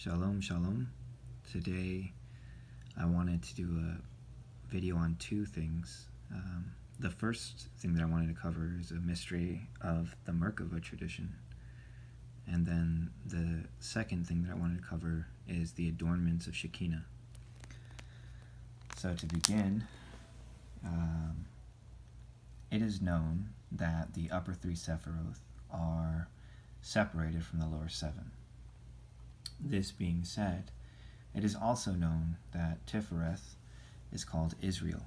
Shalom, shalom. Today I wanted to do a video on two things. The first thing that I wanted to cover is a mystery of the Merkaba tradition. And then the second thing that I wanted to cover is the adornments of Shekinah. So to begin, it is known that the upper three Sephiroth are separated from the lower seven. This being said, it is also known that Tifereth is called Israel.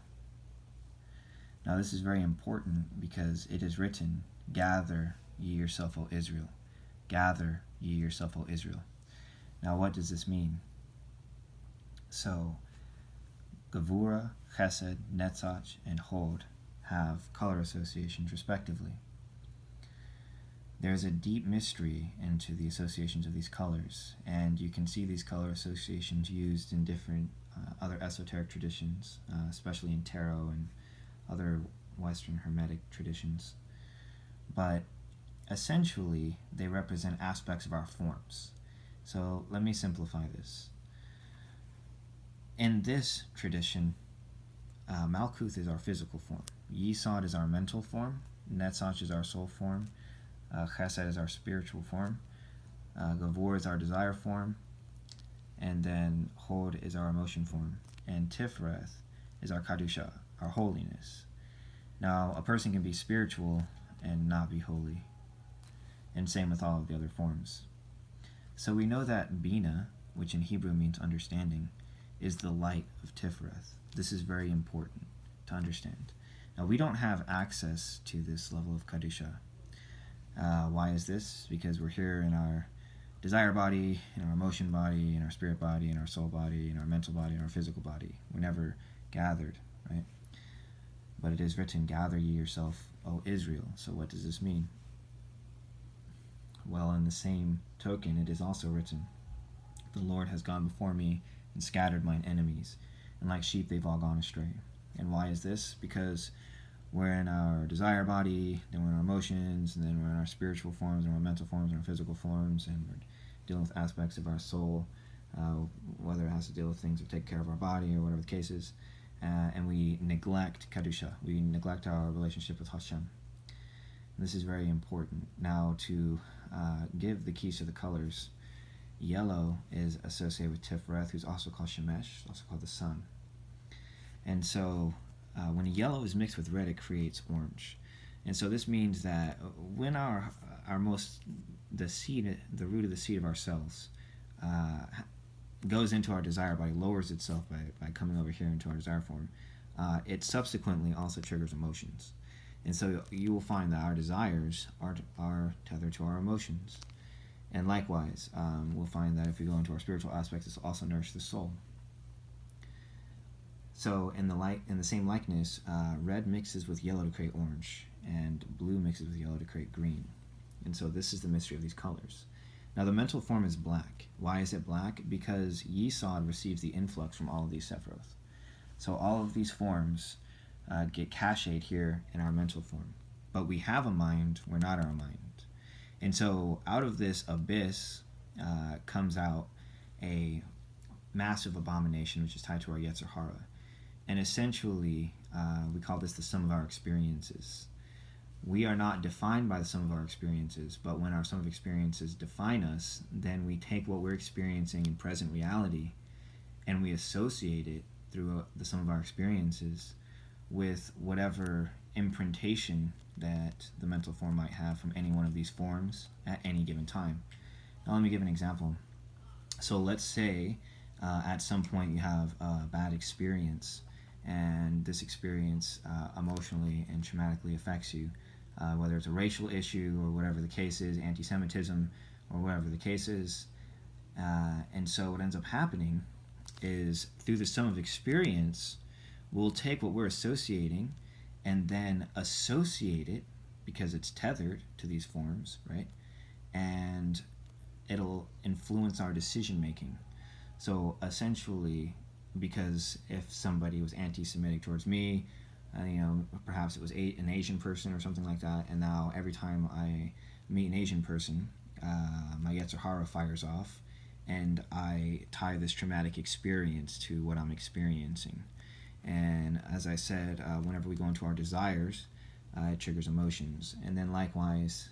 Now this is very important because it is written, "Gather ye yourself, O Israel. Gather ye yourself, O Israel." Now what does this mean? So, Gevura, Chesed, Netzach, and Hod have color associations respectively. There's a deep mystery into the associations of these colors, and you can see these color associations used in different other esoteric traditions, especially in tarot and other Western Hermetic traditions. But essentially, they represent aspects of our forms. So let me simplify this. In this tradition, Malkuth is our physical form, Yesod is our mental form, Netzach is our soul form, Chesed is our spiritual form, Gavur is our desire form, and then Hod is our emotion form, and Tifreth is our Kadusha, our holiness. Now, a person can be spiritual and not be holy, and same with all of the other forms. So we know that Bina, which in Hebrew means understanding, is the light of Tifreth. This is very important to understand. Now, we don't have access to this level of Kadusha. Why is this? Because we're here in our desire body, in our emotion body, in our spirit body, in our soul body, in our mental body, in our physical body. We're never gathered, right? But it is written, "Gather ye yourself, O Israel." So what does this mean? Well, in the same token, it is also written, "The Lord has gone before me and scattered mine enemies, and like sheep they've all gone astray." And why is this? Because we're in our desire body, then we're in our emotions, and then we're in our spiritual forms, and our mental forms, and our physical forms, and we're dealing with aspects of our soul, whether it has to deal with things that take care of our body or whatever the case is, and we neglect Kadusha, we neglect our relationship with Hashem. And this is very important. Now, to give the keys to the colors, yellow is associated with Tifreth, who's also called Shemesh, also called the sun. And so, when yellow is mixed with red, it creates orange. And so this means that when the root of the seed of our cells goes into our desire body, lowers itself by coming over here into our desire form, it subsequently also triggers emotions. And so you will find that our desires are tethered to our emotions. And likewise, we'll find that if we go into our spiritual aspects, this also nourishes the soul. So in the same likeness, red mixes with yellow to create orange, and blue mixes with yellow to create green. And so this is the mystery of these colors. Now the mental form is black. Why is it black? Because Yesod receives the influx from all of these Sephiroth. So all of these forms get cached here in our mental form. But we have a mind, we're not our mind. And so out of this abyss comes out a massive abomination which is tied to our Yetzer Hara. And essentially, we call this the sum of our experiences. We are not defined by the sum of our experiences, but when our sum of experiences define us, then we take what we're experiencing in present reality and we associate it through the sum of our experiences with whatever imprintation that the mental form might have from any one of these forms at any given time. Now let me give an example. So let's say at some point you have a bad experience, and this experience emotionally and traumatically affects you, whether it's a racial issue or whatever the case is, anti-Semitism or whatever the case is. And so what ends up happening is through the sum of experience, we'll take what we're associating and then associate it because it's tethered to these forms, right? And it'll influence our decision making. So essentially, because if somebody was anti-Semitic towards me, perhaps it was an Asian person or something like that, and now every time I meet an Asian person, my Yetzer Hara fires off, and I tie this traumatic experience to what I'm experiencing. And as I said, whenever we go into our desires, it triggers emotions. And then likewise,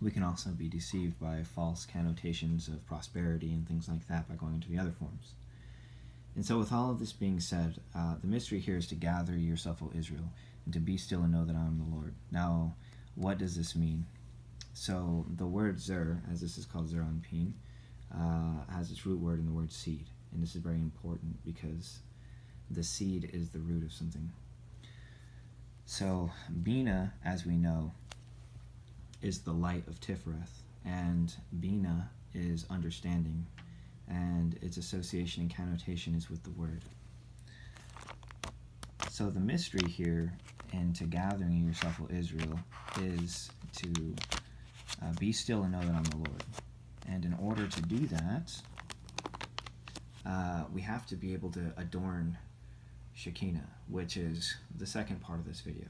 we can also be deceived by false connotations of prosperity and things like that by going into the other forms. And so with all of this being said, the mystery here is to gather yourself, O Israel, and to be still and know that I am the Lord. Now, what does this mean? So the word zer, as this is called zer anpin, has its root word in the word seed. And this is very important because the seed is the root of something. So Bina, as we know, is the light of Tifereth, and Bina is understanding, and its association and connotation is with the word. So the mystery here into gathering yourself, O Israel, is to be still and know that I'm the Lord. And in order to do that, we have to be able to adorn Shekinah, which is the second part of this video.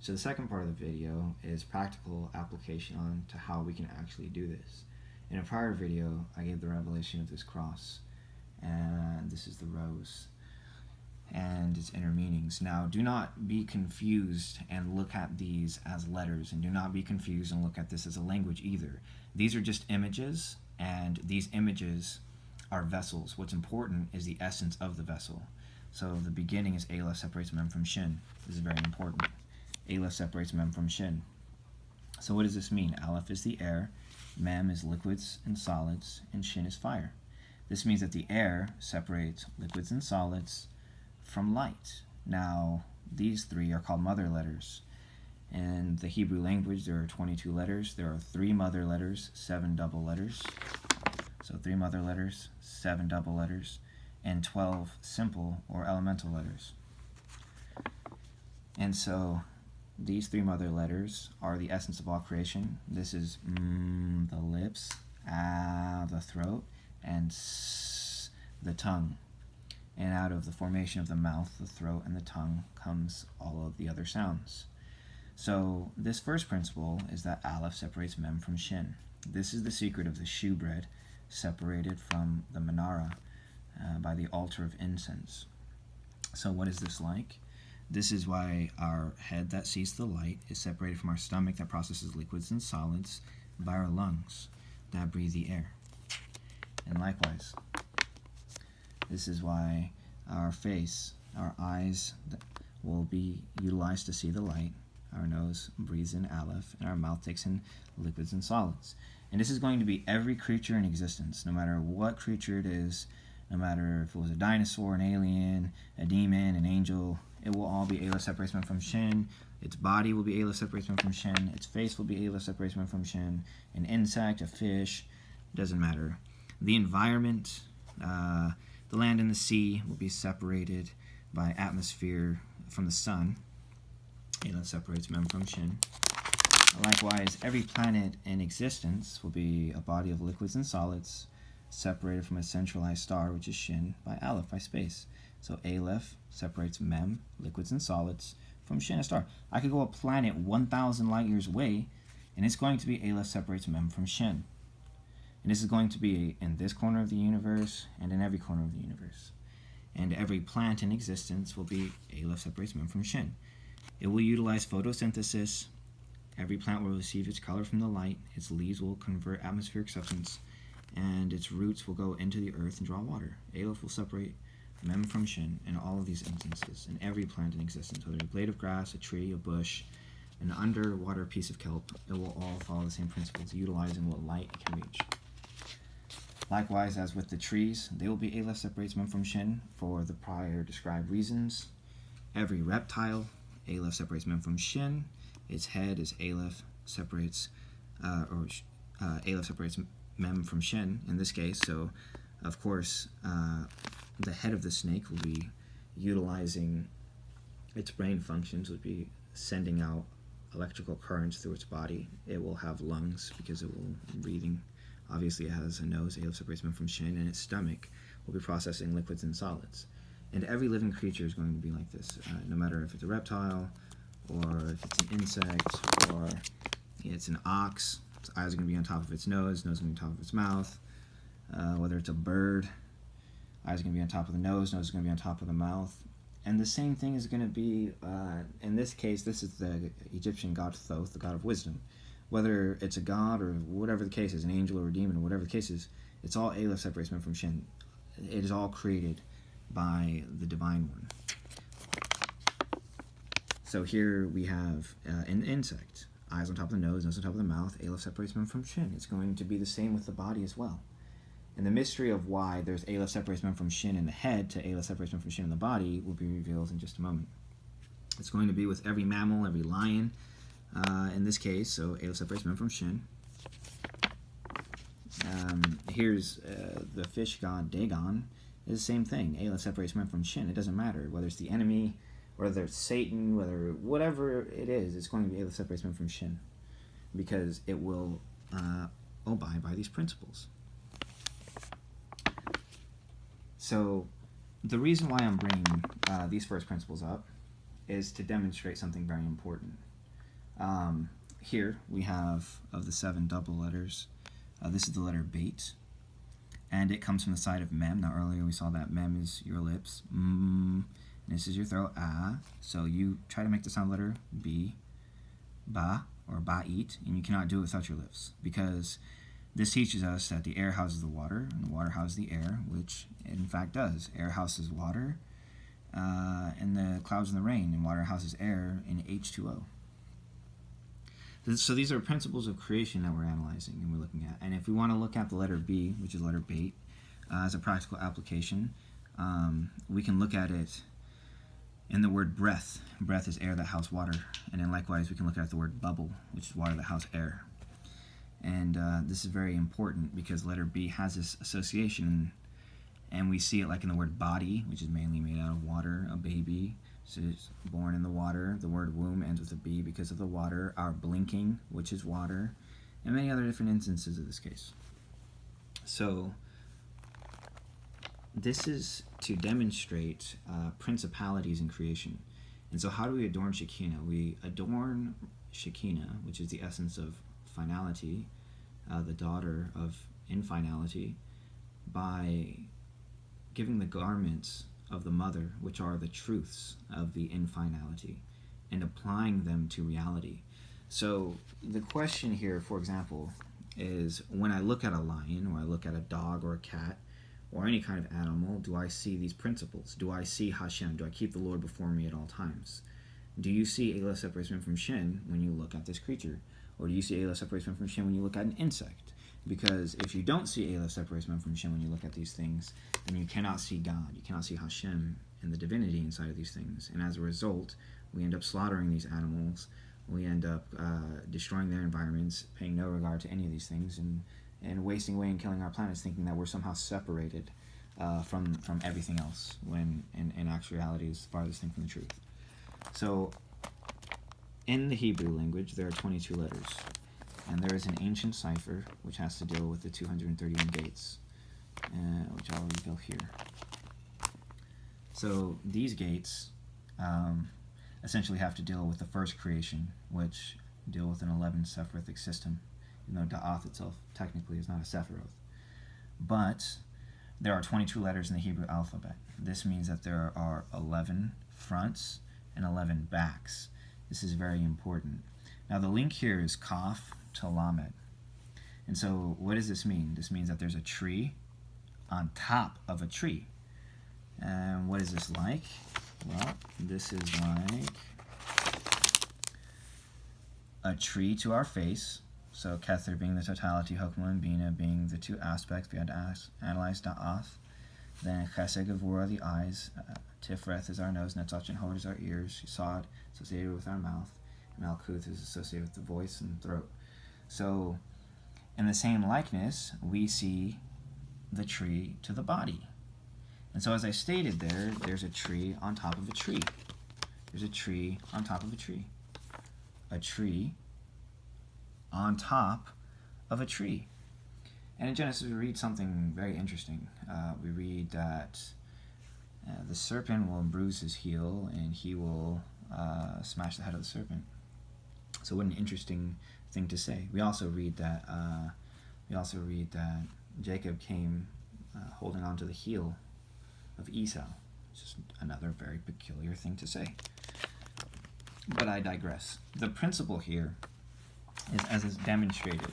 So the second part of the video is practical application on to how we can actually do this. In a prior video, I gave the revelation of this cross, and this is the rose, and its inner meanings. Now, do not be confused and look at these as letters, and do not be confused and look at this as a language either. These are just images, and these images are vessels. What's important is the essence of the vessel. So the beginning is Aleph separates Mem from Shin. This is very important. Aleph separates Mem from Shin. So what does this mean? Aleph is the air, Mem is liquids and solids, and Shin is fire. This means that the air separates liquids and solids from light. Now, these three are called mother letters. In the Hebrew language, there are 22 letters. There are 3 mother letters, 7 double letters. So 3 mother letters, 7 double letters, and 12 simple or elemental letters. And so these 3 mother letters are the essence of all creation. This is the lips, the throat, and the tongue. And out of the formation of the mouth, the throat, and the tongue comes all of the other sounds. So this first principle is that Aleph separates Mem from Shin. This is the secret of the shewbread separated from the menorah by the altar of incense. So what is this like? This is why our head that sees the light is separated from our stomach that processes liquids and solids by our lungs that breathe the air. And likewise, this is why our face, our eyes will be utilized to see the light, our nose breathes in Aleph, and our mouth takes in liquids and solids. And this is going to be every creature in existence, no matter what creature it is, no matter if it was a dinosaur, an alien, a demon, an angel, it will all be Aleph separates Mem from Shin. Its body will be Aleph separates Mem from Shin. Its face will be Aleph separates Mem from Shin. An insect, a fish, doesn't matter. The environment, the land and the sea will be separated by atmosphere from the sun. Aleph separates Mem from Shin. Likewise, every planet in existence will be a body of liquids and solids separated from a centralized star, which is Shin, by Aleph, by space. So Aleph separates Mem, liquids and solids, from Shin, a star. I could go a planet 1,000 light years away, and it's going to be Aleph separates Mem from Shin. And this is going to be in this corner of the universe and in every corner of the universe. And every plant in existence will be Aleph separates Mem from Shin. It will utilize photosynthesis. Every plant will receive its color from the light. Its leaves will convert atmospheric substance, and its roots will go into the earth and draw water. Aleph will separate Mem from Shin in all of these instances, in every plant in existence, whether a blade of grass, a tree, a bush, an underwater piece of kelp, it will all follow the same principles, utilizing what light it can reach. Likewise, as with the trees, they will be Aleph separates Mem from Shin for the prior described reasons. Every reptile, Aleph separates Mem from Shin. Its head is Aleph separates, Aleph separates Mem from Shin in this case. So, of course, the head of the snake will be utilizing its brain functions, would be sending out electrical currents through its body. It will have lungs because it will be breathing. Obviously, it has a nose, Aleph separates Mem from Shin, and its stomach will be processing liquids and solids. And every living creature is going to be like this, no matter if it's a reptile, or if it's an insect, or it's an ox. Its eyes are going to be on top of its nose is going to be on top of its mouth. whether it's a bird, eyes are going to be on top of the nose is going to be on top of the mouth. And the same thing is going to be, in this case, this is the Egyptian god Thoth, the god of wisdom. Whether it's a god or whatever the case is, an angel or a demon or whatever the case is, it's all Aleph separates men from Shin. It is all created by the Divine One. So here we have an insect. Eyes on top of the nose on top of the mouth. Aleph separates men from Shin. It's going to be the same with the body as well. And the mystery of why there's Aleph separates men from Shin in the head to Aleph separates men from Shin in the body will be revealed in just a moment. It's going to be with every mammal, every lion, in this case, so Aleph separates men from Shin. Here's the fish god Dagon. It's the same thing. Aleph separates men from Shin. It doesn't matter whether it's the enemy, whether it's Satan, whatever it is, it's going to be Aleph separates men from Shin, because it will abide by these principles. So the reason why I'm bringing these first principles up is to demonstrate something very important. Here we have, of the 7 double letters, this is the letter Beit, and it comes from the side of Mem. Now earlier we saw that Mem is your lips, and this is your throat, Ah. So you try to make the sound letter B, Ba, or Ba'it, and you cannot do it without your lips, because this teaches us that the air houses the water, and the water houses the air, which it in fact does. Air houses water, and the clouds and the rain, and water houses air in H2O. So these are principles of creation that we're analyzing and we're looking at. And if we want to look at the letter B, which is letter Beit, as a practical application, we can look at it in the word breath. Breath is air that houses water. And then likewise, we can look at the word bubble, which is water that houses air. And this is very important because letter B has this association, and we see it like in the word body, which is mainly made out of water, a baby. So it's born in the water. The word womb ends with a B because of the water. Our blinking, which is water, and many other different instances of this case. So this is to demonstrate principalities in creation. And so how do we adorn Shekinah? We adorn Shekinah, which is the essence of finality, the daughter of infinality, by giving the garments of the mother, which are the truths of the infinality, and applying them to reality. So the question here, for example, is when I look at a lion, or I look at a dog or a cat, or any kind of animal, do I see these principles? Do I see Hashem? Do I keep the Lord before me at all times? Do you see Aleph separates men from Shin when you look at this creature? Or do you see Aleph separates men from Shin when you look at an insect? Because if you don't see Aleph separates men from Shin when you look at these things, then you cannot see God. You cannot see Hashem and the divinity inside of these things. And as a result, we end up slaughtering these animals. We end up destroying their environments, paying no regard to any of these things, and wasting away and killing our planets, thinking that we're somehow separated from everything else, when in actuality is the farthest thing from the truth. So in the Hebrew language, there are 22 letters. And there is an ancient cipher which has to deal with the 231 gates, which I'll reveal here. So these gates essentially have to deal with the first creation, which deal with an 11 Sephirithic system, even though Da'ath itself technically is not a Sephiroth. But there are 22 letters in the Hebrew alphabet. This means that there are 11 fronts and 11 backs. This is very important. Now the link here is Kaf to Lamed. And so what does this mean? This means that there's a tree on top of a tree. And what is this like? Well, this is like a tree to our face. So Kether being the totality, Hokmah and Bina being the two aspects. We had to analyze Da'ath. Then Chesed Gevurah, the eyes. Tifreth is our nose. Netzach and Hod is our ears. Yesod associated with our mouth. Malkuth is associated with the voice and throat. So in the same likeness, we see the tree to the body. And so as I stated there, there's a tree on top of a tree. There's a tree on top of a tree. A tree on top of a tree. And in Genesis we read something very interesting. We read that the serpent will bruise his heel and he will smash the head of the serpent. So what an interesting thing to say. We also read that Jacob came holding on to the heel of Esau. It's just another very peculiar thing to say. But I digress. The principle here is, as is demonstrated,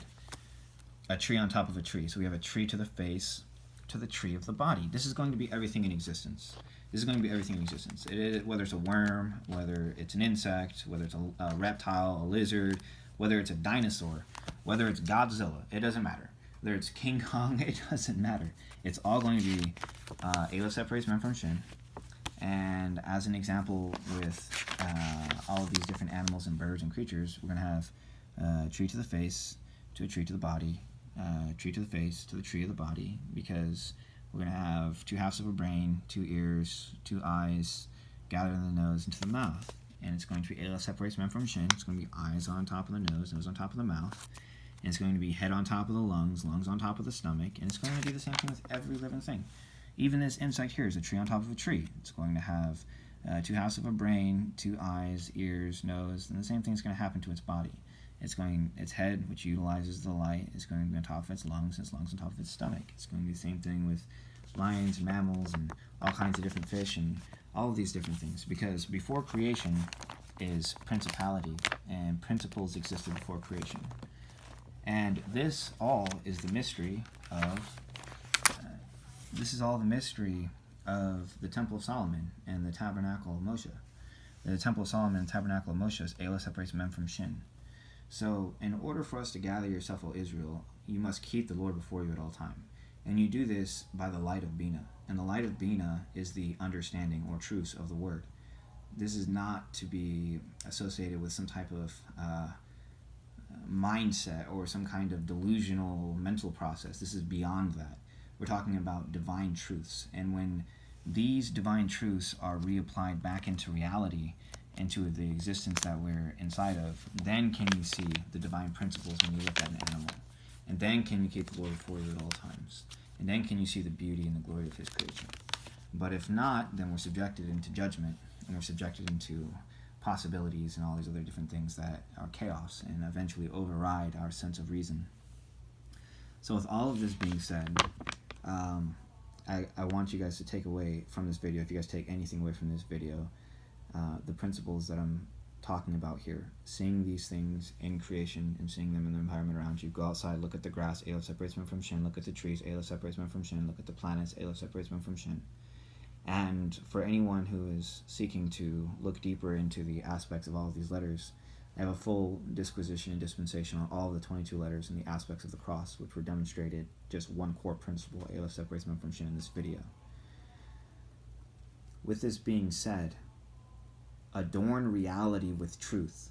a tree on top of a tree. So we have a tree to the face, to the tree of the body. This is going to be everything in existence. This is going to be everything in existence. Whether it's a worm, whether it's an insect, whether it's a reptile, a lizard, whether it's a dinosaur, whether it's Godzilla, it doesn't matter. Whether it's King Kong, it doesn't matter. It's all going to be Aleph separates mem from shin. And as an example with all of these different animals and birds and creatures, we're going to have a tree to the face, to a tree to the body, tree to the face, to the tree of the body, because we're going to have 2 halves of a brain, 2 ears, 2 eyes, gathered in the nose into the mouth. And it's going to be Aleph separates mem from shin. It's going to be eyes on top of the nose on top of the mouth. And it's going to be head on top of the lungs on top of the stomach. And it's going to do the same thing with every living thing. Even this insect here is a tree on top of a tree. It's going to have 2 halves of a brain, 2 eyes, ears, nose, and the same thing is going to happen to its body. Its head, which utilizes the light, is going to be on top of its lungs on top of its stomach. It's going to be the same thing with lions, mammals, and all kinds of different fish, and all of these different things. Because before creation is principality, and principles existed before creation. And this all is the mystery of the Temple of Solomon and the Tabernacle of Moshe. The Temple of Solomon and the Tabernacle of Moshe is Aleph separates mem from shin. So in order for us to gather yourself, O Israel, you must keep the Lord before you at all time. And you do this by the light of Bina. And the light of Bina is the understanding or truth of the word. This is not to be associated with some type of mindset or some kind of delusional mental process. This is beyond that. We're talking about divine truths. And when these divine truths are reapplied back into reality, into the existence that we're inside of, then can you see the divine principles when you look at an animal. And then can you keep the Lord before you at all times. And then can you see the beauty and the glory of his creation. But if not, then we're subjected into judgment, and we're subjected into possibilities and all these other different things that are chaos and eventually override our sense of reason. So with all of this being said, I want you guys to take away from this video, if you guys take anything away from this video, the principles that I'm talking about here. Seeing these things in creation and seeing them in the environment around you. Go outside, look at the grass, Aleph separates mem from shin. Look at the trees, Aleph separates mem from shin. Look at the planets, Aleph separates mem from shin. And for anyone who is seeking to look deeper into the aspects of all of these letters, I have a full disquisition and dispensation on all of the 22 letters and the aspects of the cross, which were demonstrated just one core principle, Aleph separates mem from shin, in this video. With this being said, adorn reality with truth.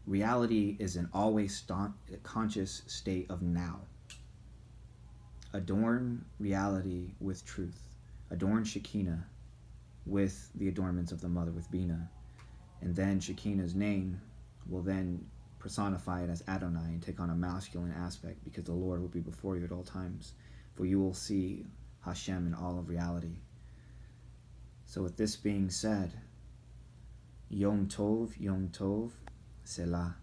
Reality is an always conscious state of now. Adorn reality with truth. Adorn Shekinah with the adornments of the mother, with Bina. And then Shekinah's name will then personify it as Adonai and take on a masculine aspect, because the Lord will be before you at all times. For you will see Hashem in all of reality. So with this being said, Yom Tov, Selah.